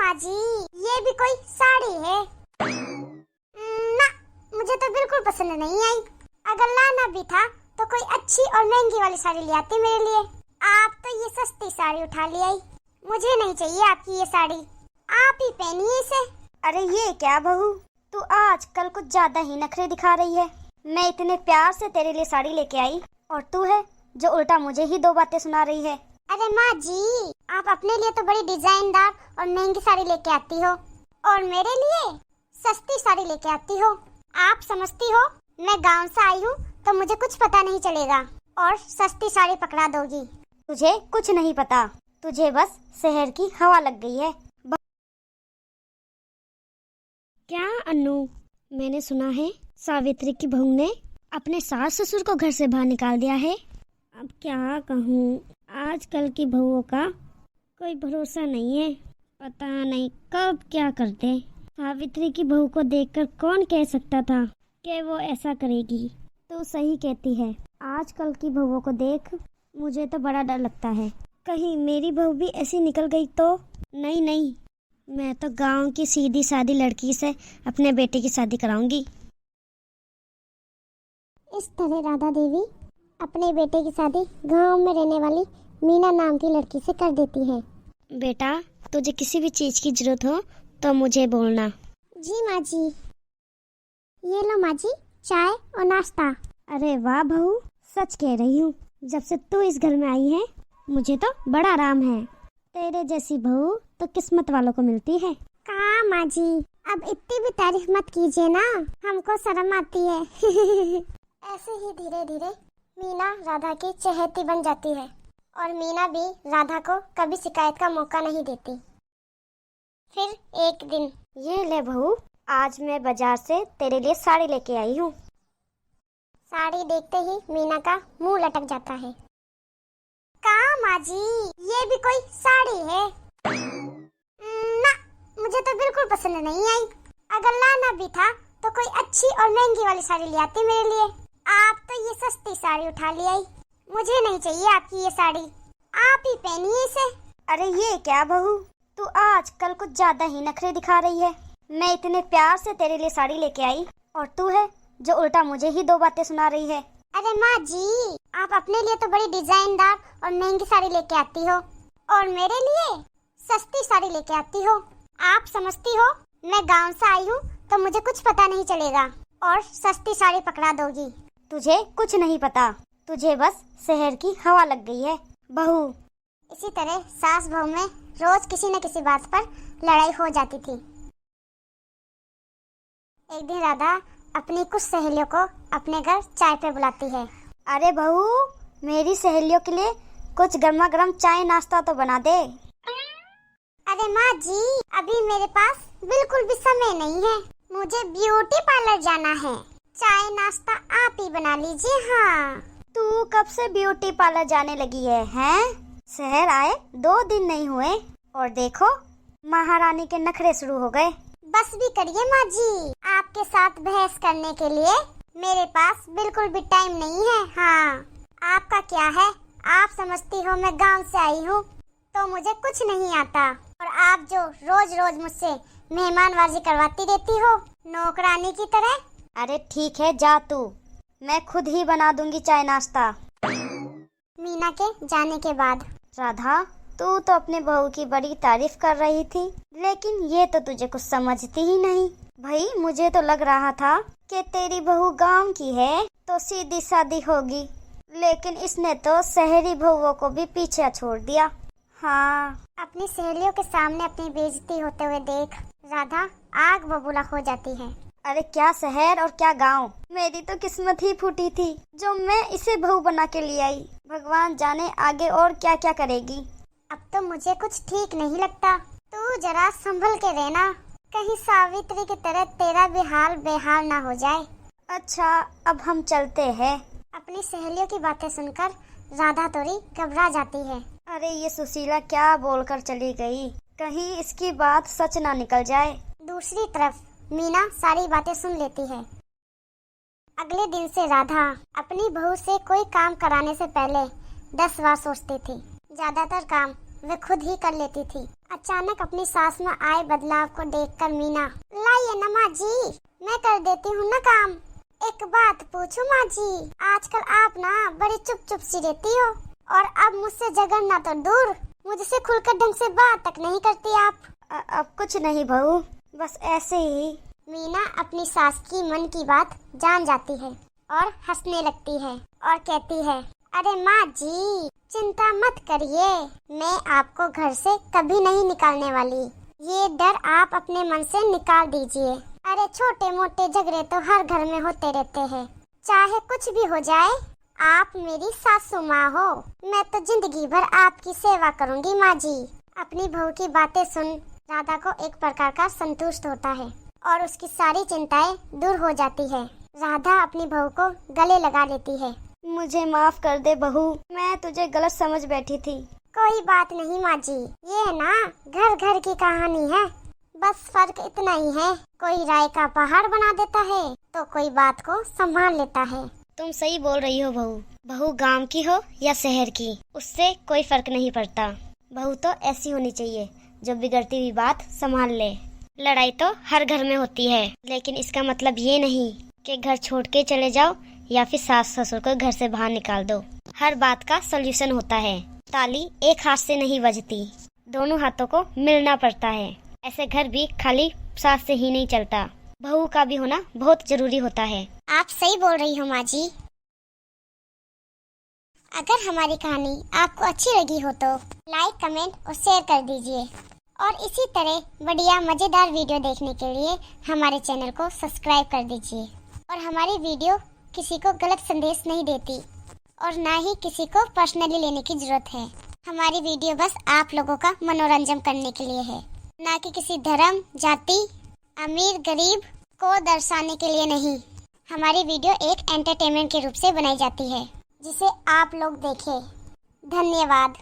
माँ जी, ये भी कोई साड़ी है? ना, मुझे तो बिल्कुल पसंद नहीं आई। अगर लाना भी था तो कोई अच्छी और महंगी वाली साड़ी ले आती मेरे लिए। आप तो ये सस्ती साड़ी उठा ले आई। मुझे नहीं चाहिए आपकी ये साड़ी, आप ही पहनिए इसे। अरे ये क्या बहू, तू आजकल कुछ ज्यादा ही नखरे दिखा रही है। मैं इतने प्यार से तेरे लिए साड़ी लेके आई और तू है जो उल्टा मुझे ही दो बातें सुना रही है। अरे माँ जी, आप अपने लिए तो बड़ी डिजाइनदार और महंगी साड़ी लेके आती हो और मेरे लिए सस्ती साड़ी लेके आती हो। आप समझती हो मैं गांव से आई हूँ तो मुझे कुछ पता नहीं चलेगा और सस्ती साड़ी पकड़ा दोगी। तुझे कुछ नहीं पता, तुझे बस शहर की हवा लग गई है। क्या अन्नू, मैंने सुना है सावित्री की बहू ने अपने सास ससुर को घर से बाहर निकाल दिया है। अब क्या कहूँ, आजकल की बहुओं का कोई भरोसा नहीं है। पता नहीं कब क्या कर दे। सावित्री की बहू को देखकर कौन कह सकता था कि वो ऐसा करेगी। तो सही कहती है, आजकल की बहुओं को देख मुझे तो बड़ा डर लगता है। कहीं मेरी बहू भी ऐसी निकल गई तो। नहीं नहीं, मैं तो गांव की सीधी सादी लड़की से अपने बेटे की शादी कराऊंगी। इस तरह राधा देवी अपने बेटे की शादी गांव में रहने वाली मीना नाम की लड़की से कर देती है। बेटा, तुझे किसी भी चीज की जरूरत हो तो मुझे बोलना। जी माँ जी। ये लो माँ जी, चाय और नाश्ता। अरे वाह बहू, सच कह रही हूँ, जब से तू इस घर में आई है मुझे तो बड़ा आराम है। तेरे जैसी बहू तो किस्मत वालों को मिलती है। कहाँ माँ जी, अब इतनी भी तारीफ मत कीजिए ना, हमको शर्म आती है। ऐसे ही धीरे धीरे मीना राधा की चहेती बन जाती है और मीना भी राधा को कभी शिकायत का मौका नहीं देती। फिर एक दिन, ये ले बहू, आज मैं बाजार से तेरे लिए साड़ी लेके आई हूँ। साड़ी देखते ही मीना का मुंह लटक जाता है। कहाँ माँ जी, ये भी कोई साड़ी है? ना, मुझे तो बिल्कुल पसंद नहीं आई। अगर लाना भी था तो कोई अच्छी और महंगी वाली साड़ी ले आती मेरे लिए। आप तो ये सस्ती साड़ी उठा ले आई। मुझे नहीं चाहिए आपकी ये साड़ी, आप ही पहनिए इसे। अरे ये क्या बहू, तू आजकल कुछ ज्यादा ही नखरे दिखा रही है। मैं इतने प्यार से तेरे लिए साड़ी लेके आई और तू है जो उल्टा मुझे ही दो बातें सुना रही है। अरे माँ जी, आप अपने लिए तो बड़ी डिजाइनदार और महंगी साड़ी लेके आती हो और मेरे लिए सस्ती साड़ी लेके आती हो। आप समझती हो मैं गांव से आई हूँ तो मुझे कुछ पता नहीं चलेगा और सस्ती साड़ी पकड़ा दोगी। तुझे कुछ नहीं पता, तुझे बस शहर की हवा लग गई है बहू। इसी तरह सास बहू में रोज किसी न किसी बात पर लड़ाई हो जाती थी। एक दिन राधा अपनी कुछ सहेलियों को अपने घर चाय पे बुलाती है। अरे बहू, मेरी सहेलियों के लिए कुछ गर्मा गर्म चाय नाश्ता तो बना दे। अरे माँ जी, अभी मेरे पास बिल्कुल भी समय नहीं है, मुझे ब्यूटी पार्लर जाना है। चाय नाश्ता आप ही बना लीजिए। हाँ, तू कब से ब्यूटी पार्लर जाने लगी है, हैं? शहर आए 2 दिन नहीं हुए और देखो महारानी के नखरे शुरू हो गए। बस भी करिए माँ जी, आपके साथ बहस करने के लिए मेरे पास बिल्कुल भी टाइम नहीं है। हाँ, आपका क्या है, आप समझती हो मैं गांव से आई हूँ तो मुझे कुछ नहीं आता और आप जो रोज रोज मुझसे मेहमानबाजी करवाती रहती हो नौकरानी की तरह। अरे ठीक है, जा तू, मैं खुद ही बना दूंगी चाय नाश्ता। मीना के जाने के बाद, राधा, तू तो अपने बहू की बड़ी तारीफ कर रही थी, लेकिन ये तो तुझे कुछ समझती ही नहीं। भाई, मुझे तो लग रहा था कि तेरी बहू गांव की है तो सीधी सादी होगी, लेकिन इसने तो शहरी बहुओं को भी पीछे छोड़ दिया। हाँ, अपनी सहेलियों के सामने अपनी बेइज्जती होते हुए देख राधा आग बबूला हो जाती है। अरे क्या शहर और क्या गांव, मेरी तो किस्मत ही फूटी थी जो मैं इसे बहू बना के ले आई। भगवान जाने आगे और क्या क्या करेगी। अब तो मुझे कुछ ठीक नहीं लगता, तू जरा संभल के रहना, कहीं सावित्री की तरह तेरा भी हाल बेहाल ना हो जाए। अच्छा, अब हम चलते हैं। अपनी सहेलियों की बातें सुनकर राधा थोड़ी घबरा जाती है। अरे ये सुशीला क्या बोलकर चली गई, कहीं इसकी बात सच ना निकल जाए। दूसरी तरफ मीना सारी बातें सुन लेती है। अगले दिन से राधा अपनी बहू से कोई काम कराने से पहले 10 बार सोचती थी। ज्यादातर काम वे खुद ही कर लेती थी। अचानक अपनी सास में आए बदलाव को देखकर मीना, लाइए ना माँ जी, मैं कर देती हूँ ना काम। एक बात पूछूं माँ जी, आजकल आप ना बड़ी चुप चुप सी रहती हो और अब मुझसे झगड़ना तो दूर, मुझसे खुलकर ढंग से बात तक नहीं करती आप। अब कुछ नहीं बहू, बस ऐसे ही। मीना अपनी सास की मन की बात जान जाती है और हंसने लगती है और कहती है, अरे माँ जी चिंता मत करिए, मैं आपको घर से कभी नहीं निकालने वाली, ये डर आप अपने मन से निकाल दीजिए। अरे छोटे मोटे झगड़े तो हर घर में होते रहते हैं, चाहे कुछ भी हो जाए, आप मेरी सासू माँ हो, मैं तो जिंदगी भर आपकी सेवा करूँगी माँ जी। अपनी बहू की बातें सुन राधा को एक प्रकार का संतुष्ट होता है और उसकी सारी चिंताएं दूर हो जाती है। राधा अपनी बहू को गले लगा लेती है। मुझे माफ कर दे बहू, मैं तुझे गलत समझ बैठी थी। कोई बात नहीं माँ जी, ये ना घर घर की कहानी है, बस फर्क इतना ही है, कोई राय का पहाड़ बना देता है तो कोई बात को संभाल लेता है। तुम सही बोल रही हो बहू, बहू गांव की हो या शहर की, उससे कोई फर्क नहीं पड़ता। बहू तो ऐसी होनी चाहिए जो बिगड़ती हुई बात संभाल ले। लड़ाई तो हर घर में होती है, लेकिन इसका मतलब ये नहीं कि घर छोड़ के चले जाओ या फिर सास ससुर को घर से बाहर निकाल दो। हर बात का सलूशन होता है। ताली एक हाथ से नहीं बजती, दोनों हाथों को मिलना पड़ता है। ऐसे घर भी खाली सास से ही नहीं चलता, बहू का भी होना बहुत जरूरी होता है। आप सही बोल रही हो माँ जी। अगर हमारी कहानी आपको अच्छी लगी हो तो लाइक, कमेंट और शेयर कर दीजिए और इसी तरह बढ़िया मजेदार वीडियो देखने के लिए हमारे चैनल को सब्सक्राइब कर दीजिए। और हमारी वीडियो किसी को गलत संदेश नहीं देती और ना ही किसी को पर्सनली लेने की जरूरत है। हमारी वीडियो बस आप लोगों का मनोरंजन करने के लिए है, ना कि किसी धर्म, जाति, अमीर गरीब को दर्शाने के लिए नहीं। हमारी वीडियो एक एंटरटेनमेंट के रूप से बनाई जाती है जिसे आप लोग देखें। धन्यवाद।